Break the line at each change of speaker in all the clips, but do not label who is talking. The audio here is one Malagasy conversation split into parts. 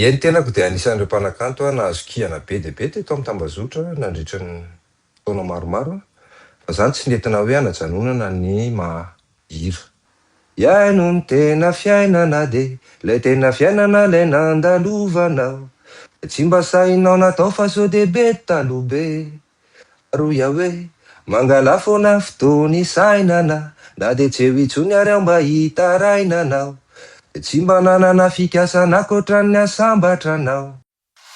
Eny tenako dia anisan'ireo mpanakanto nahazo kiana be dia be teto amin'ny tambazotra nandritra ny taona maromaro fa zany tsy nentina hoe hanajanonana ny mahira. Iaino ny tena fiainana dia ilay tena fiainana ilay nandalovanao, tsy mba sahinao natao fa sao dehibe taloha be. Aroya hoe mangala foana fotoana isainana na dia tsy eo intsony ary aho mba hitarainanao, tsy mba nanana fikasana ankoatran'ny asambatranao.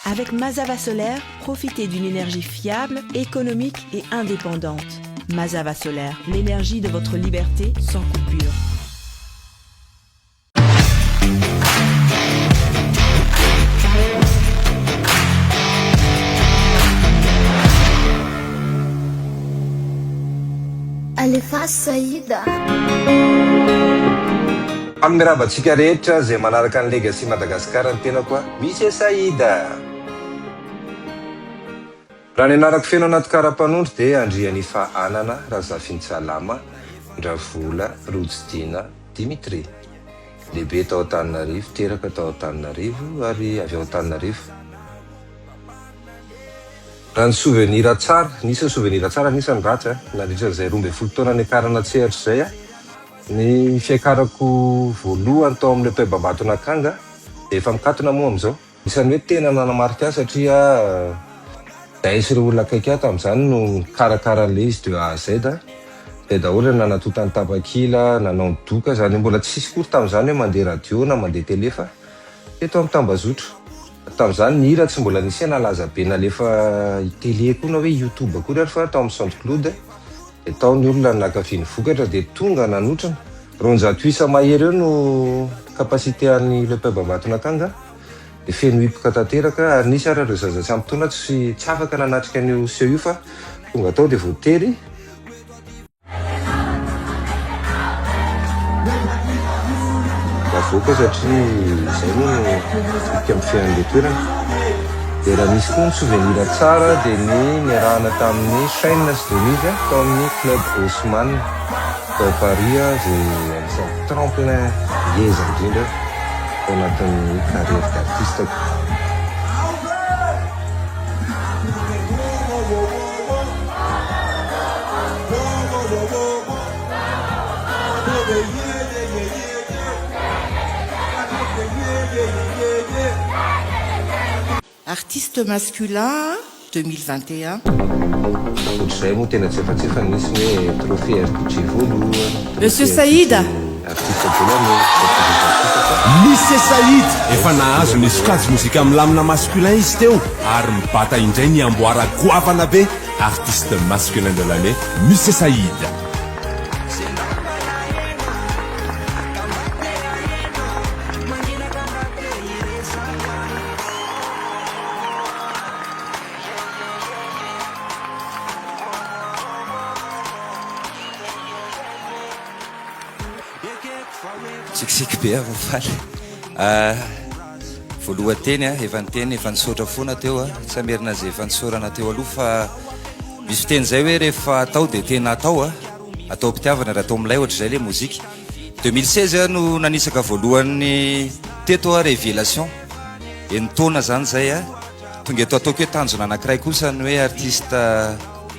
Avec Mazava Solaire, profitez d'une énergie fiable, économique et indépendante. Mazava Solaire, l'énergie de votre liberté sans coupure.
Alefa Saïda.
Amin'ny rabantsika rehetra izay manaraka ny legacy Madagasikara ny tena koa misy Saïda. Raha ny anarako feno anaty karapanondro dia Andrianifa Anana, Razafinsalama, Ndravola, Rojdina, Dimitri. Lehibe tao Antananarivo, teraka tao Antananarivo ary avy ao Antananarivo. Raha ny souvenir tsara, nisy souvenir tsara, nisy ny ratsy nandritra izay 12 taona niakarana tseritra izay ny fiakarako voalohany tao amin'ilay Pebambatonakanga dia efa mikatona moa amin'izao. Isan'ny hoe tena nanamarika satria zahay sy ireo olona akaiky ahy tamin'izany no karakara an'ilay izy de A à Z. Dia daholo nanatota ny tapakila, nanao ny doka, zany mbola tsisy kory tamin'izany hoe mandeha radio na mandeha tele fa eto amin'ny tambazotra. Tamin'izany ny hira tsy mbola nisy nalaza be nalefa tele koa na hoe YouTube koa ary fa tao amin'ny SoundCloud dia tao ny olona nakaviany vokatra dia tonga nanotrana. Ronjato isa mahery eo no kapasité an'ilay Pebambatonakanga dia feno hipoka tanteraka ary nisy ary ireo zaza tsy ampitona tsy afaka nanatrika an'io seho io fa tonga tao dia voatery avoaka satria izay moa no ika amin'ny fiain'ilay toerana. Dia raha misy koa ny souvenir tsara dia ny niarahana tamin'ny Chaine sy Denise tao amin'ny Club Haussmann tao Paris dia anisan'ny tremplin ngeza indrindra tao anatin'ny carrière d'artisteko.
Artiste masculin 2021.
Ohatr'izay moa tena tsy efa nisy hoe trophée RTG voalohany.
Monsieur Saïda.
Artiste voalohany
Monsieur Saïd efa nahazo ny sokajy mozika milamina masculin izy teo ary mibata indray ny amboara goavana be artiste masculin de l'année Monsieur Saïd.
Tsikitsiky be voafaly voalohateny efa niteny efa nisaotra foana teo tsy amerina zay efa nisaorana teo aloha fa misy fiteny zay hoe rehefa atao dia tena atao atao mpitiavana raha atao milay ohatr'izay le mozika. 2016 no nanisaka voalohany teto révélation enitaona zany zay tonga eto ataoko hoe tanjona anankiray kosa ny hoe artiste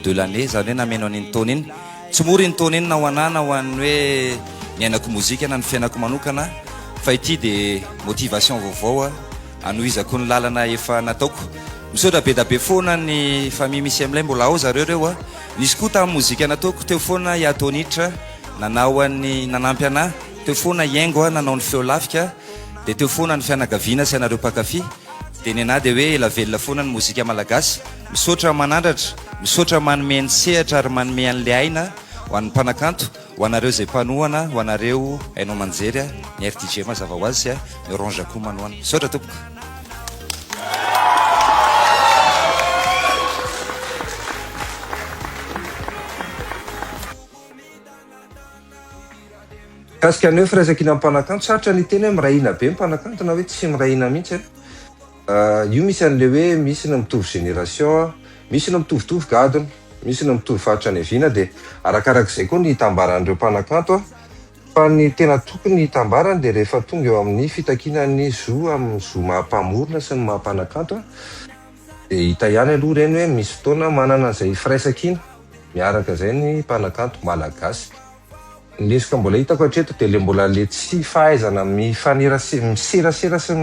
de l'année zany hoe nameno an'iny taona iny tsy mora iny taona iny na ho anana ho an'ny hoe niainako mozika na ny fiainako manokana fa ity dia motivation vaovao anohizako ny lalana efa nataoko. Misaotra be da be foana ny famille misy amin'ilay mbola ao zareo reo nisy koa tamin'ny mozika nataoko teo foana iatonitra nanao an'ny nanampy anahy teo foana iaingo nanao ny feo lafika dia teo foana ny fianakaviana sy anareo mpakafy dia ny anahy dia hoe ela velona foana ny mozika malagasy. Misaotra manandratra, misaotra manome ny sehatra ary manome an'ilay aina ho an'ny mpanakanto, ho anareo izay mpanohana, ho anareo hainao manjery ny RTG mazava ho azy ny orange koa manohana. Misaotra tompoko.
Kasika an'io firaisan-kina amin'ny mpanakanto sarotra ny teny hoe mirahina be mpanakanto na hoe tsy mirahina mihitsy io misy an'le hoe misy ny mitovy génération misy ny mitovitovy gadona misy ny mitovy faritra ny aviana dia arakarak'izay koa ny hitambaran'ireo mpanakanto Fa ny tena tokony hitambarana dia rehefa tonga eo amin'ny fitakinan'ny zo amin'ny zo mahampamorona sy ny mahampanakanto dia hita ihany aloha ireny hoe misy fotoana manana izay firaisan-kina miaraka izay ny mpanakanto malagasy. Ny lesika mbola hitako hatreto dia le mbola le tsy fahaizana miserasera sy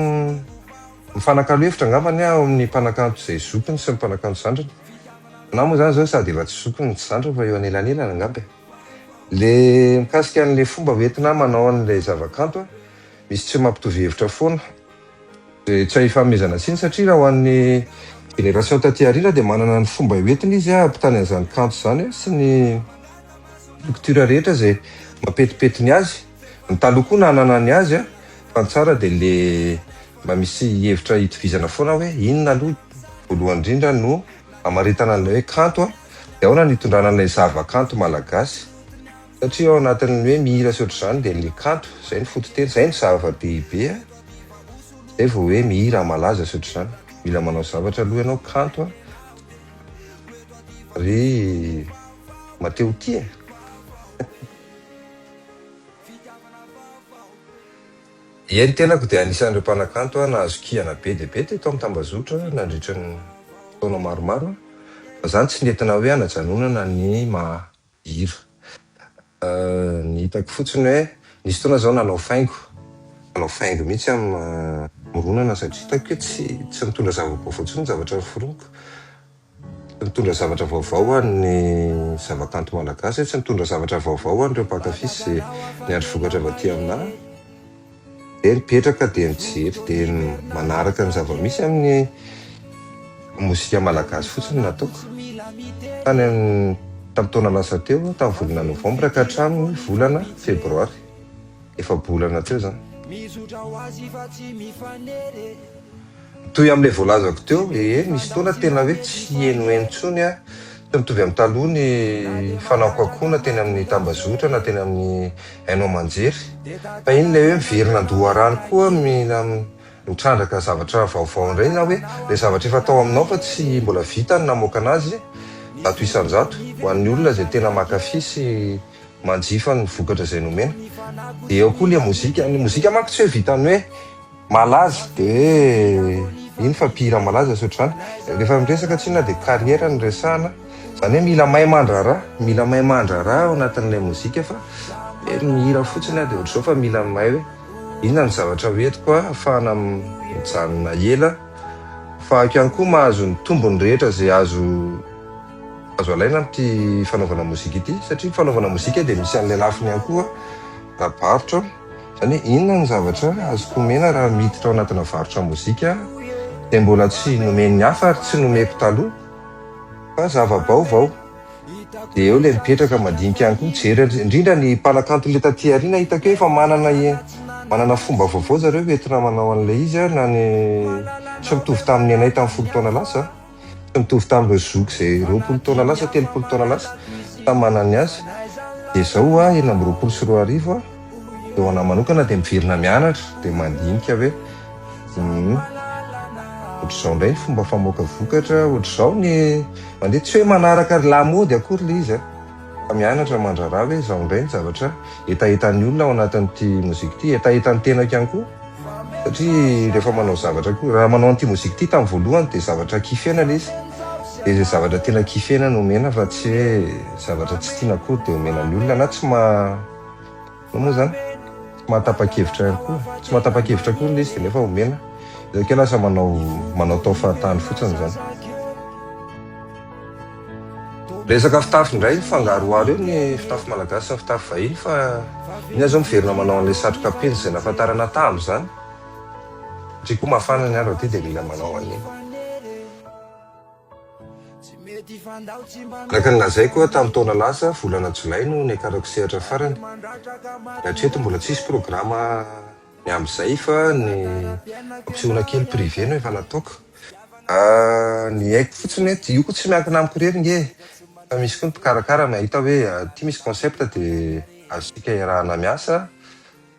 mifanakalo-hevitra angambany ao amin'ny mpanakanto izay zokiny sy ny mpanakanto zandrany. Na moa zany zao sady efa tsy zokiny tsy zandrany fa eo anelanelana angamba. Le mikasika an'le fomba hoentina manao an'ilay zavakanto misy tsy mampitovy hevitra foana. Tsy hifanomezana tsiny satria raha ho an'ny génération taty aoriana dia manana ny fomba hoentina izy ampitany an'izany kanto zany sy ny structure rehetra izay mampetipety ny azy. Ny taloha koa nanana ny azy fa ny tsara dia le mba misy hevitra hitovizana foana hoe inona aloha voalohany indrindra no amaritana an'ilay hoe kanto dia ahoana ny hitondrana an'ilay zavakanto malagasy. Satria ao anatin'ny hoe mihira sy ohatr'izany dia le kanto izay ny fototeny, izay ny zava-dehibe izay vao hoe mihira malaza sy ohatr'izany. Mila manao zavatra aloha ianao kanto ry Mateo Tia. Ny tenako dia anisan'ireo mpanakanto nahazo kiana be dia be teto amin'ny tambazotra nandritra ny taona maromaro. Fa zany tsy nentina hoe hanajanonana ny mahira. Ny hitako fotsiny hoe nisy fotoana zao nanao faingo mihitsy amin'ny moronana satria hitako hoe tsy mitondra zava-baovao fotsiny zavatra foroniko. Tsy mitondra zavatra vaovao ny zavakanto malagasy, tsy mitondra zavatra vaovao an'ireo mpankafy izay niandry vokatra avy aty aminahy. Dia nipetraka dia mijery dia manaraka ny zava-misy amin'ny mozika malagasy fotsiny nataoko. Tamin'ny taona lasa teo, tamin'ny volana novambra ka hatramin'ny volana febroary. Efa bolana teo zany. Toy amin'ilay voalazako teo, misy fotoana tena hoe tsy henoheno intsony tsy mitovy amin'ny taloha ny fanaokakoana teny amin'ny tambazotra na teny amin'ny hainao manjery. Fa iny ilay hoe miverina andoharano koa mitrandraka zavatra vaovao indray na hoe ilay zavatra efa tao aminao fa tsy mbola vita ny namoaka anazy zato isan-jato ho an'ny olona izay tena mankafy sy manjifa ny vokatra izay nomena. Dia eo koa ilay mozika. Ny mozika manko tsy hoe vitany hoe malaza dia hoe iny fa mpihira malaza sy ohatr'izany. Rehefa miresaka tsina dia kariera ny resahana. Zany hoe mila mahay mandraraha ao anatin'ilay mozika fa mihira fotsiny dia ohatr'izao fa mila mahay hoe inona ny zavatra hoentiko ahafahana mijanona ela. Fa ihany koa mahazo ny tombony rehetra izay azo alaina amin'ity fanaovana mozika ity satria fanaovana mozika dia misy an'ilay lafiny ihany koa raha barotra. Zany hoe inona ny zavatra azoko omena raha miditra ao anatina varotra mozika dia mbola tsy nomen'ny hafa ary tsy nomeko taloha fa zava-baovao. Dia eo ilay mipetraka madinika ihany koa mijery indrindra ny mpanakanto ilay taty aoriana hitako hoe efa manana fomba vaovao zareo entina manao an'ilay izy na ny tsy mitovy tamin'ny anay tamin'ny 10 taona lasa. Tsy mitovy tamin'ireo zoky izay 20 taona lasa 30 taona lasa samy manana azy. Dia izao 20 sy 20 eo anahy manokana dia miverina mianatra dia mandinika hoe ohatr'izao indray ny fomba famoaka vokatra, ohatr'izao ny mandeha tsy hoe manaraka lamody akory le izy fa mianatra mandraraha hoe izao indray ny zavatra etaetan'ny olona ao anatin'ity mozika ity, etaetan'ny tenako ihany koa. Satria rehefa manao zavatra koa, raha manao an'ity mozika ity tamin'ny voalohany dia zavatra kifena le izy. Dia izay zavatra tena kifena no omena fa tsy hoe zavatra tsy tiana akory dia omenan'ny olona na tsy moa zany tsy mahatapa-kevitra ihany koa. Tsy mahatapa-kevitra koa le izy dia nefa omena. Izay ke lasa manao tao fahatany fotsiny zany. Resaka fitafy indray fangaroaro eo ny fitafy malagasy sy ny fitafy vahiny fa iny zao miverina manao an'ilay satroka penjy izay nahafantarana tamy zany. Satria koa mafana ny andro aty dia mila manao an'iny. Araka ny lazaiko tamin'ny taona lasa volana jolay no niakarako sehatra farany. Hatreto mbola tsisy programa ny amin'izay fa ny mampisehoana kely privé no efa nataoko. Ny haiko fotsiny hoe io koa tsy miankina amiko irery nge. Fa misy koa ny mpikarakara mahita hoe ity misy concept dia azosika iarahana miasa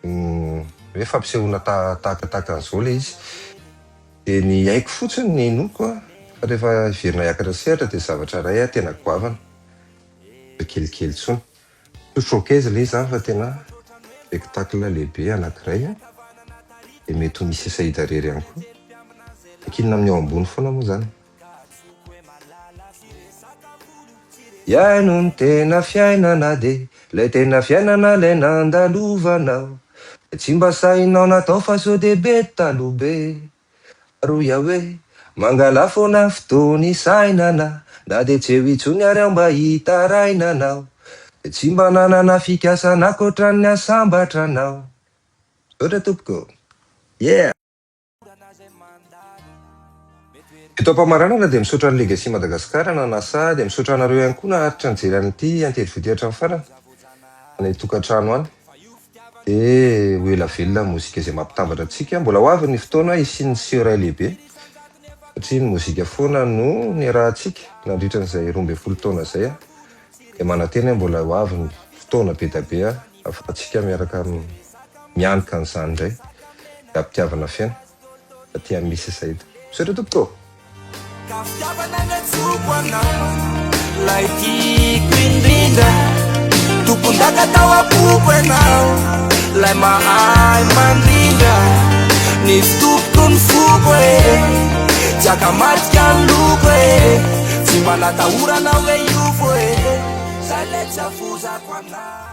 hoe fampisehoana tahakatahaka an'izao le izy. Dia ny haiko fotsiny ny noko fa rehefa hiverina hiakatra sehatra dia zavatra iray tena goavana. Kelikely tsony. Showcase le izy fa tena spectacle lehibe anankiray dia mety ho misy Saïda rery ihany koa. Akinona amin'ny ao ambony foana moa zany. Iano ny tena fiainana de lay tena fiainana lay nandalovanao, tsy mba sainao natao fa sao dehibe taloha be. Roya hoe mangala foana fotoana isainana, na de tsy eo itsony ary aho mba hitarainanao, tsy mba nanana fikasana akoatran'ny asambatranao. Saotra tompoko. Yeah. Eto am-pamaranana dia misaotra ny Legacy Madagasikara na NASA, dia misaotra anareo ihany koa naharitra nijery an'ity antety-vody hatramin'ny farany any tokantrano any. Dia ho ela velona mozika izay mampitambatra antsika. Mbola ho avy ny fotoana isian'ny seray lehibe satria ny mozika foana no niarahantsika nandritran'izay 12 taona izay. Dia manantena mbola ho avy ny fotoana be da be ahafahantsika miaraka mianika an'izany indray ampitiavana fiaina aty amin'ny misy Saïda. Misaotra tompoko.
Ka fitiavana natsoko anao lay tiako indrindra, tompon-daka tao apoko ianao lay mahay mandrindra, ny fitopoko ny foko e jiaka matika ny loko e, tsy mba natahorana hoe iofo e zay lay tsy afozako anao.